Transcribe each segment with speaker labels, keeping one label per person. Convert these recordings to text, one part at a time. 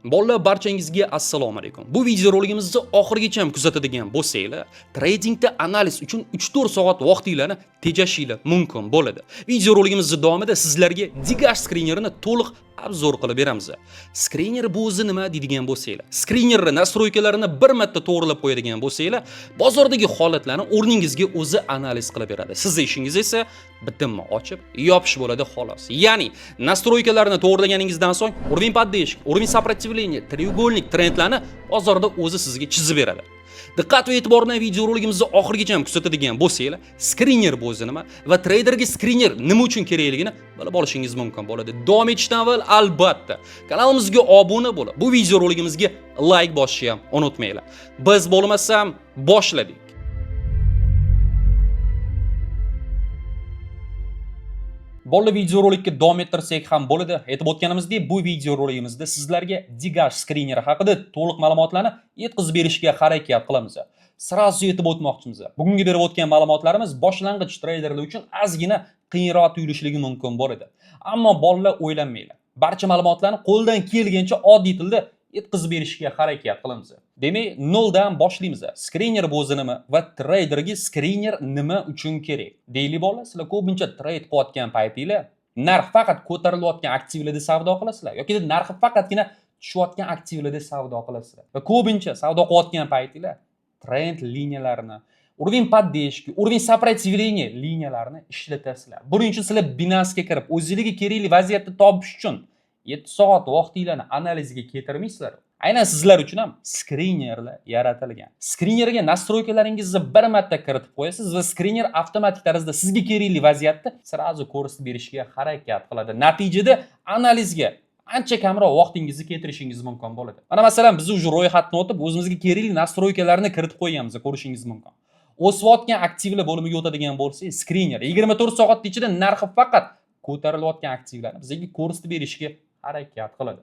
Speaker 1: Bolalar, barchangizga assalomu alaykum. Bu video roligimizni oxirigacha kuzatadigan bo'lsanglar, tradingda analiz uchun 3-4 soat vaqtinglarni tejashinglar mumkin bo'ladi. Video roligimiz davomida sizlarga Digash skrinerini to'liq obzor qilib beramiz. Skriner bu o'zi nima deydigan bo'lsanglar, skrinerning nastroykalarini bir marta to'g'rilab qo'yadigan bo'lsanglar, bozordagi holatlarni o'rningizga o'zi analiz qilib beradi. Sizning ishingiz esa bitimni ochib, yopish bo'ladi xolos. Ya'ni nastroykalarni to'g'rilaganingizdan so'ng уровень поддержки, уровень сопротивления, треугольник trendlarni bozorda o'zi sizga chizib beradi. Diqqat va e'tiborni video roligimizni oxirigacha kuzatadigan bo'lsanglar, skriner bu o'zi nima va treyderga skriner nima uchun kerakligini bilib olishingiz mumkin bo'ladi. Davom etishdan avval albatta kanalimizga obuna bo'lib, bu video roligimizga like bosishni ham unutmanglar. Biz bo'lmasam boshladik. Bolalar, video rolikka davom ettirsak ham bo'ladi. Aytib o'tganimizdek, bu video roligimizda sizlarga Digash skrineri haqida to'liq ma'lumotlarni yetkazib berishga harakat qilamiz. Sirazu aytib o'tmoqchimiz. Bugungi berib o'tgan ma'lumotlarimiz boshlang'ich treyderlar uchun ozgina qiyinroq tuyulishligi mumkin bo'ladi. Ammo bolalar, o'ylanmanglar. Barcha ma'lumotlarni qo'ldan kelgancha oddiy tilda yetkazib berishga harakat qilamiz. Demak, noldan boshlaymiz. Skriner bu o'zi nima va treyderga skriner nima uchun kerak? Deyli bolalar, sizlar ko'pincha trade qilayotgan paytinglar narx faqat ko'tarilayotgan aktivlarda savdo qilasizlar yoki narxi faqatgina tushayotgan aktivlarda savdo qilasizlar. Va ko'pincha savdo qilayotgan paytinglar trend liniyalarini, уровень поддержки, уровень сопротивления liniyalarini ishlatasizlar. Buning uchun sizlar Binance'ga kirib, o'zingizga kerakli vaziyatni topish uchun 7 soat vaqtinglarni analizga keltirmaysizlar. Aynan sizlar uchun ham skrinerlar yaratilgan. Skrinerga nastroykalaringizni bir marta kiritib qo'yasiz va skriner avtomatik tarzda sizga kerakli vaziyatni sirazu ko'rsatib berishga harakat qiladi. Natijada analizga ancha kamroq vaqtingizni keltirishingiz mumkin bo'ladi. Mana masalan, biz уже ro'yxatni o'tib, o'zimizga kerakli nastroykalarni kiritib qo'yganmiz, ko'rishingiz mumkin. O'sayotgan aktivlar bo'limiga o'tadigan bo'lsangiz, skriner 24 soat ichida narxi faqat ko'tarilayotgan aktivlarni bizga ko'rsatib berishga harakat qiladi.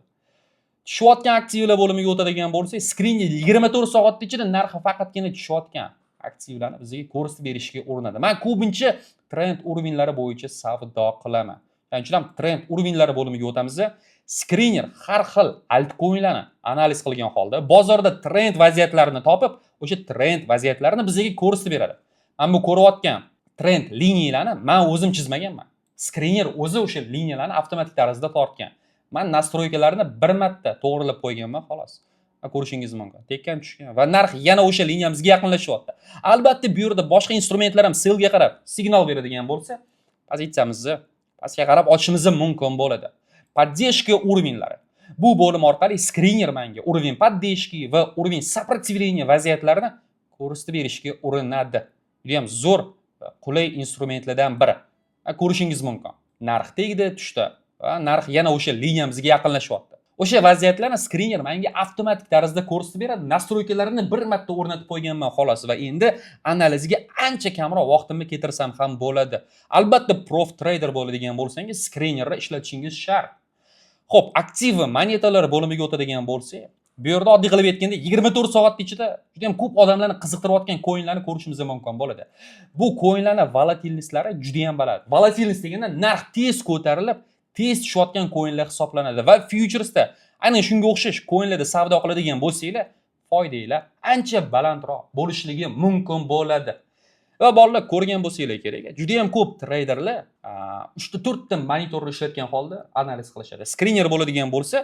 Speaker 1: Tushayotgan aktivlar bo'limiga o'tadigan bo'lsak, skriner 24 soat ichida narxi faqatgina tushayotgan aktivlarni bizga ko'rsatib berishga urinadi. Men ko'pincha trend urovnlari bo'yicha savdo qilaman. Shuning uchun ham trend urovnlari bo'limiga o'tamiz. Skriner har xil altcoinlarni analiz qilgan holda bozorda trend vaziyatlarini topib, o'sha trend vaziyatlarini bizga ko'rsatib beradi. Men bu ko'rayotgan trend liniyalarni men o'zim chizmaganman. Skriner o'zi o'sha liniyalarni avtomatik tarzda tortgan. Men nastroykalarni bir marta to'g'rilab qo'yganman xolos. Ko'rishingiz mumkin. Tekkan tushgan va narx yana o'sha liniyamizga yaqinlashyapti. Albatta bu yerda boshqa instrumentlar ham sellga qarab signal beradigan bo'lsa, pozitsiyamizni pastga qarab ochishimiz mumkin bo'ladi. Поддержка уровеньlari. Bu bo'lim orqali skriner menga уровень поддержки va уровень сопротивления vaziyatlarini ko'rsatib berishga urinadi. Juda ham zo'r va qulay instrumentlardan biri. Ko'rishingiz mumkin. Narx tegdi, tushdi va narx yana o'sha liniyamizga yaqinlashyapti. O'sha vaziyatlarni skriner menga avtomatik tarzda ko'rsatib beradi. Nastroykalarini bir marta o'rnatib qo'yganman xolos va endi analizga ancha kamroq vaqtimni ketirsam ham bo'ladi. Albatta prof trader bo'ladigan bo'lsangiz, skrinerni ishlatishingiz shart. Xo'p, aktiv monetalar bo'limiga o'tadigan bo'lsak, bu yerda oddiy qilib aytganda 24 soat ichida juda ham ko'p odamlarni qiziqtirayotgan coinlarni ko'rishimiz mumkin bo'ladi. Bu coinlarning volatilliklari juda ham baland. Volatillik deganda narx tez ko'tarilib, tez tushayotgan coinlar hisoblanadi va futuresda aynan shunga o'xshash coinlarda savdo qiladigan bo'lsanglar, foydanglar ancha balandroq bo'lishligi mumkin bo'ladi. Va bolalar, ko'rgan bo'lsanglar kerak, juda ham ko'p treyderlar 3-4 ta monitorni ishlatgan holda analiz qilishadi. Skriner bo'ladigan bo'lsa,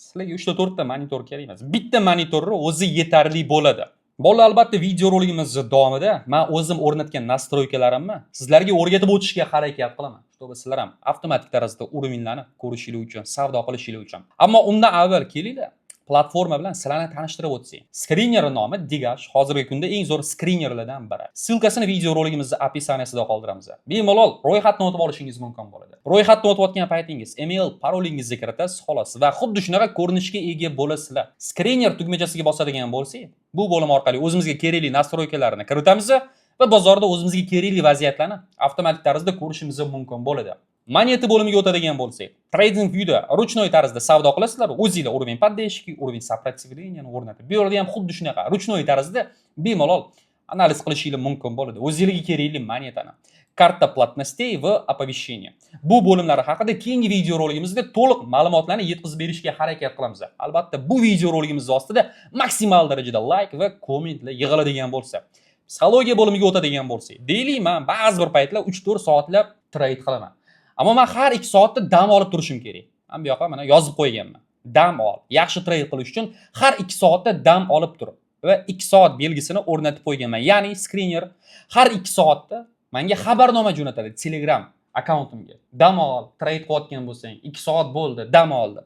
Speaker 1: sizlarga 3-4 ta monitor kerak emas. Bitta monitorni o'zi yetarli bo'ladi. Bolalar, albatta video roligimiz davomida men o'zim o'rnatgan nastroykalarimni sizlarga o'rgatib o'tishga harakat qilaman. Чтобы sizlar ham avtomatik tarzda urovnlarni ko'rishingiz uchun, savdo qilishingiz uchun. Ammo undan avval kelinglar, platforma bilan sizlarni tanishtirib o'tsak. Skriner nomi Digash hozirgi kunda eng zo'r skrinerlardan biri. Silkasini video roligimizning описаниесida qoldiramiz. Bemalol ro'yxatni o'tib olishingiz mumkin bo'ladi. Ro'yxatni o'tayotgan paytingiz email parolingizni kiritasiz xolos va xuddi shunaqa ko'rinishga ega bo'lasizlar. Skriner tugmachasiga bosadigan bo'lsak, bu bo'lim orqali o'zimizga kerakli nastroykalarni kiritamiz va bozorda o'zimizga kerakli vaziyatlarni avtomatik tarzda ko'rishimiz mumkin bo'ladi. Moneta bo'limiga o'tadigan bo'lsak, trading viewda ruchnoy tarzda savdo qilasizlar, o'zingizlar уровень поддержки, уровень сопротивления o'rnatib. Bu yerda ham xuddi shunaqa ruchnoy tarzda bemalol analiz qilishingiz mumkin bo'ladi. O'zingizga kerakli monetani. karta platностей va оповещение. Bu bo'limlar haqida keyingi video roligimizda to'liq ma'lumotlarni yetkazib berishga harakat qilamiz. Albatta, bu video roligimiz ostida maksimal darajada like va kommentlar yig'iladigan bo'lsa, psixologiya bo'limiga o'tadigan bo'lsak, deylik men ba'zi bir paytlar 3-4 soatlab trade qilaman. Ammo men har 2 soatda dam olib turishim kerak. Men bu yoqqa mana yozib qo'yganman. Dam ol. Yaxshi trade qilish uchun har 2 soatda dam olib tur va 2 soat belgisini o'rnatib qo'yganman. Ya'ni screener har 2 soatda menga xabarnoma jo'natadi Telegram akkauntimga. Dam ol, trade qilayotgan bo'lsang, 2 soat bo'ldi, dam ol deb.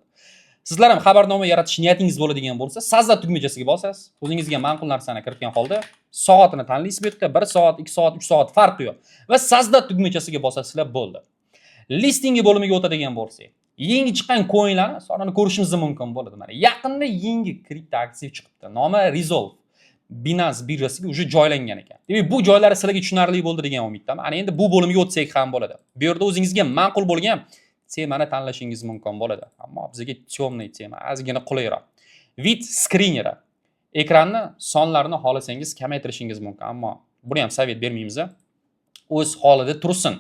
Speaker 1: Sizlar ham xabarnoma yaratish niyatingiz bo'ladigan bo'lsa, sazda tugmachasiga bosasiz. O'zingizga ma'qul narsani kiritgan holda soatini tanlaysiz bu yerda 1 soat, 2 soat, 3 soat farqi yo'q va sazda tugmachasiga bosasizlar bo'ldi. Listingi bo'limiga o'tadigan bo'lsak, yangi chiqqan coinlarni sonini ko'rishimiz mumkin bo'ladi. Mana yaqinda yangi kripto aksiya chiqibdi. Nomi Resolve. Binance birjasiga уже joylangan ekan. Demak, bu joylari sizlarga tushunarli bo'ldi degan umiddaman. Ana endi bu bo'limga o'tsak ham bo'ladi. Bu yerda o'zingizga ma'qul bo'lgan temani tanlashingiz mumkin bo'ladi. Ammo bizga temniy tema ozgina qulayroq. Vid screener. Ekranni sonlarini xohlasangiz kamaytirishingiz mumkin, ammo buni ham savet bermaymiz. O'z holida tursin.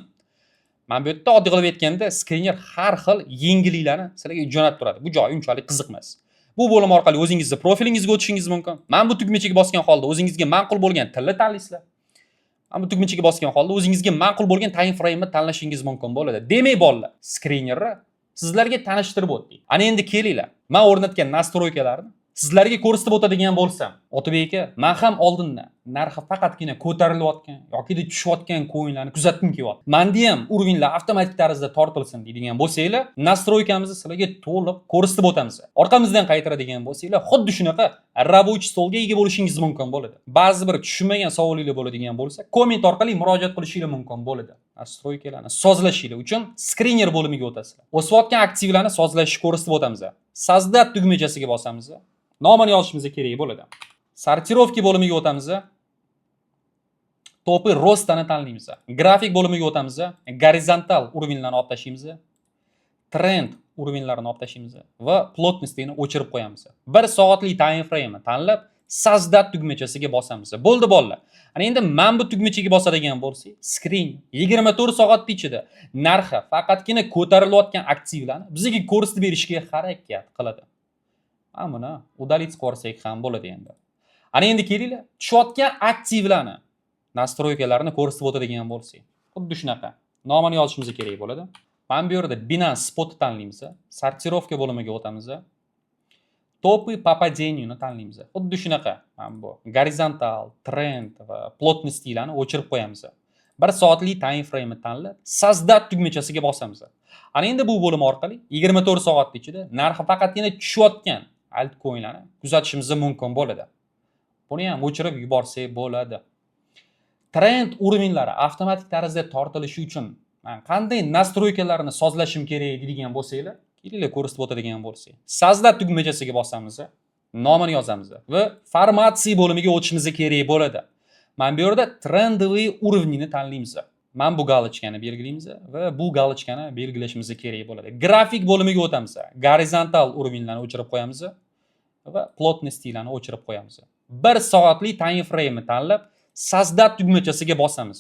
Speaker 1: Men bu yerda oddiy qilib aytganda, screener har xil yengilliklarni sizlarga jo'natib turadi. Bu joyi unchalik qiziq emas. Bu bo'lim orqali o'zingizning profilingizga o'tishingiz mumkin. Men bu tugmachaga bosgan holda o'zingizga ma'qul bo'lgan tilni tanlaysizlar. Men bu tugmachaga bosgan holda o'zingizga ma'qul bo'lgan time frame ni tanlashingiz mumkin bo'ladi. Demak, bolalar, screenerni sizlarga tanishtirib o'tdik. Ana endi kelinglar. Men o'rnatgan nastroykalarni sizlarga ko'rsatib o'tadigan bo'lsam, Otabek aka, men ham oldindan narxi faqatgina ko'tarilayotgan yoki tushayotgan coinlarni kuzatdim kelyapti. Menda ham urovinglar avtomatik tarzda tortilsin deydigan bo'lsanglar, nastroykamizni sizlarga to'liq ko'rsatib o'tamiz. Orqamizdan qaytaradigan bo'lsanglar, xuddi shunaqa ravochi stolga ega bo'lishingiz mumkin bo'ladi. Ba'zi bir tushunmagan savolinglar bo'ladigan bo'lsa, komment orqali murojaat qilishingiz mumkin bo'ladi. Nastroykalarni sozlashinglar uchun screener bo'limiga o'tasizlar. O'sayotgan aktivlarni sozlashni ko'rsatib o'tamiz. Sazda tugmachasiga bosamiz. Nomini yozishimiz kerak bo'ladi. Sortirovka bo'limiga o'tamiz. To'pi rostani tanlaymiz. Grafik bo'limiga o'tamiz. Gorizontal urovinglarni olib tashlaymiz. Trend urovinglarini olib tashlaymiz va plotностьni o'chirib qo'yamiz. 1 soatlik time frame ni tanlab, sazda tugmachasiga bosamiz. Bo'ldi bolalar. Ana endi men bu tugmachaga bosadigan bo'lsak, screen 24 soat ichida narxi faqatgina ko'tarilayotgan aktivlarni bizga ko'rsatib berishga harakat qiladi. Mana udalить qilsak ham bo'ladi endi. Ana endi kelinglar, tushayotgan aktivlarni, nastroykalarni ko'rsatib o'tadigan bo'lsak, xuddi shunaqa. Nomini yozishimiz kerak bo'ladi. Men bu yerda Binance Spot tanlaymiz, sortirovka bo'limiga o'tamiz. Topy попаденияni tanlaymiz. Xuddi shunaqa. Mana bu gorizontal, trend va plotностьlarni o'chirib qo'yamiz. 1 soatlik time frame ni tanlab, sazda tugmachasiga bosamiz. Ana endi bu bo'lim orqali 24 soat ichida narxi faqatgina tushayotgan altcoinlarni kuzatishimiz mumkin bo'ladi. Buni ham o'chirib yuborsak bo'ladi. Trend urovinglari avtomatik tarzda tortilishi uchun men qanday nastroykalarni sozlashim kerak deydigan bo'lsanglar, kelinglar ko'rsatib o'tadigan bo'lsak. Sazda tugmachasiga bosamiz, nomini yozamiz va formatsiya bo'limiga o'tishimiz kerak bo'ladi. Men bu yerda trendoviy urovnini tanlaymiz. Men bu galochkani belgilaymiz va bu galochkani belgilashimiz kerak bo'ladi. Grafik bo'limiga o'tamiz. Gorizontal urovinglarni o'chirib qo'yamiz va plotностьlarni o'chirib qo'yamiz. 1 soatlik time frame ni tanlab, sazda tugmachasiga bosamiz.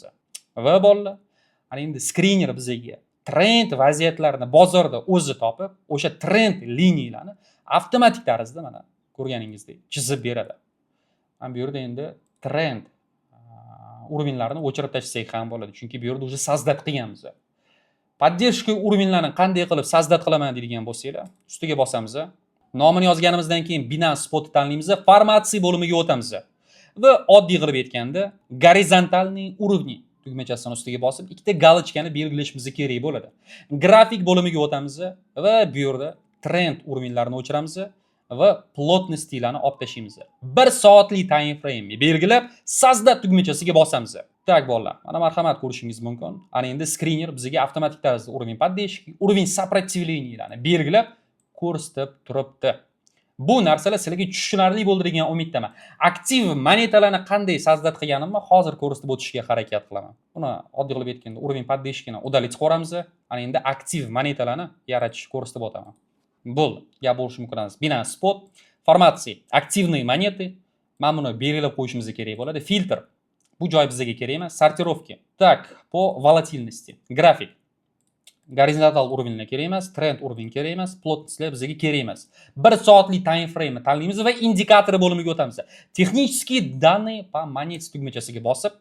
Speaker 1: Va bolalar, ana endi screener bizga trend vaziyatlarini bozorda o'zi topib, o'sha trend liniyalarni avtomatik tarzda mana ko'rganingizdek chizib beradi. Men bu yerda endi trend urovinglarni o'chirib tashlasak ham bo'ladi, chunki bu yerda уже sazdat qilganmiz. Поддержка urovinglarni qanday qilib sazdat qilaman deydigan bo'lsanglar, ustiga bosamiz. Nomini yozganimizdan keyin Binance Spot tanlaymiz, formatsiya bo'limiga o'tamiz. Va oddiy qilib aytganda, gorizontalniy urovni tugmachasini ustiga bosib, ikkita galochkani belgilashimiz kerak bo'ladi. Grafik bo'limiga o'tamiz va bu yerda trend urovinglarini o'chiramiz va plotностьlarni olib tashlaymiz. 1 soatlik time frame belgilab, sazda tugmachasiga bosamiz. Tak bolalar, mana marhamat ko'rishingiz mumkin. Ana endi screener bizga avtomatik tarzda уровень поддержки, уровень сопротивленияларni belgilab ko'rsatib turibdi. Bu narsalar sizlarga tushunarli bo'ldi degan umiddaman. Aktiv monetalarni qanday sazdat qilganimni hozir ko'rsatib o'tishga harakat qilaman. Buni oddiy qilib aytganda уровень поддержкini удалить qilamiz. Ana endi aktiv monetalarni yaratishni ko'rsatib o'taman. Bo'ldi. Gap bo'lishi mumkin emas. Binance Spot, formatsiya, aktivniy monety. Mana buni belgilab qo'yishimiz kerak bo'ladi. Filtr, Bu joy bizga kerak emas. Sortirovka. Так, по volatilности. Grafik. Gorizontal уровеньlar kerak emas, trend уровень kerak emas, plotnostlar bizga kerak emas. 1 soatlik time frame tanlaymiz va indikator bo'limiga o'tamiz. Texnические данные по monete tugmachasiga bosib,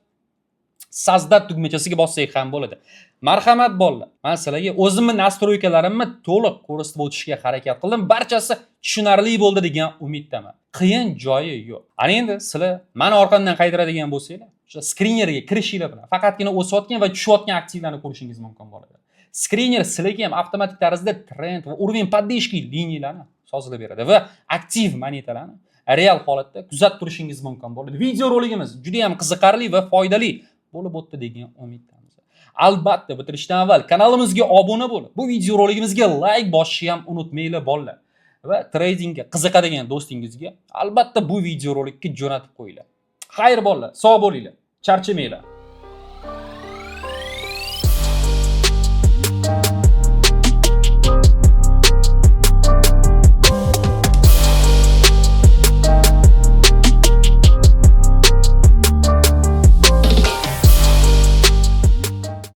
Speaker 1: Sozdat tugmachasiga bossak ham bo'ladi. Marhamat bolalar, men sizlarga o'zimni nastroykalarimni to'liq ko'rsatib o'tishga harakat qildim. Barchasi tushunarli bo'ldi degan umiddaman. Qiyin joyi yo'q. Ana endi sizlar meni orqamdan qaytaradigan bo'lsanglar, o'sha skrinerga kirishinglar bilan faqatgina o'sayotgan va tushayotgan aktivlarni ko'rishingiz mumkin bo'ladi. Skriner sizlarga ham avtomatik tarzda trend va уровень поддержки liniyalarni sozlab beradi va aktiv monetalarni real holatda kuzatib turishingiz mumkin bo'ladi. Video roligimiz juda ham qiziqarli va foydali bo'lib o'tdi degan umiddamiz. Albatta bitirishdan avval kanalimizga obuna bo'lib, bu video roligimizga like bosishni ham unutmanglar bolalar. Va tradingga qiziqadigan do'stingizga albatta bu video rolikka jo'natib qo'yinglar. Xayr bolalar, sog' bo'linglar, charchamanglar.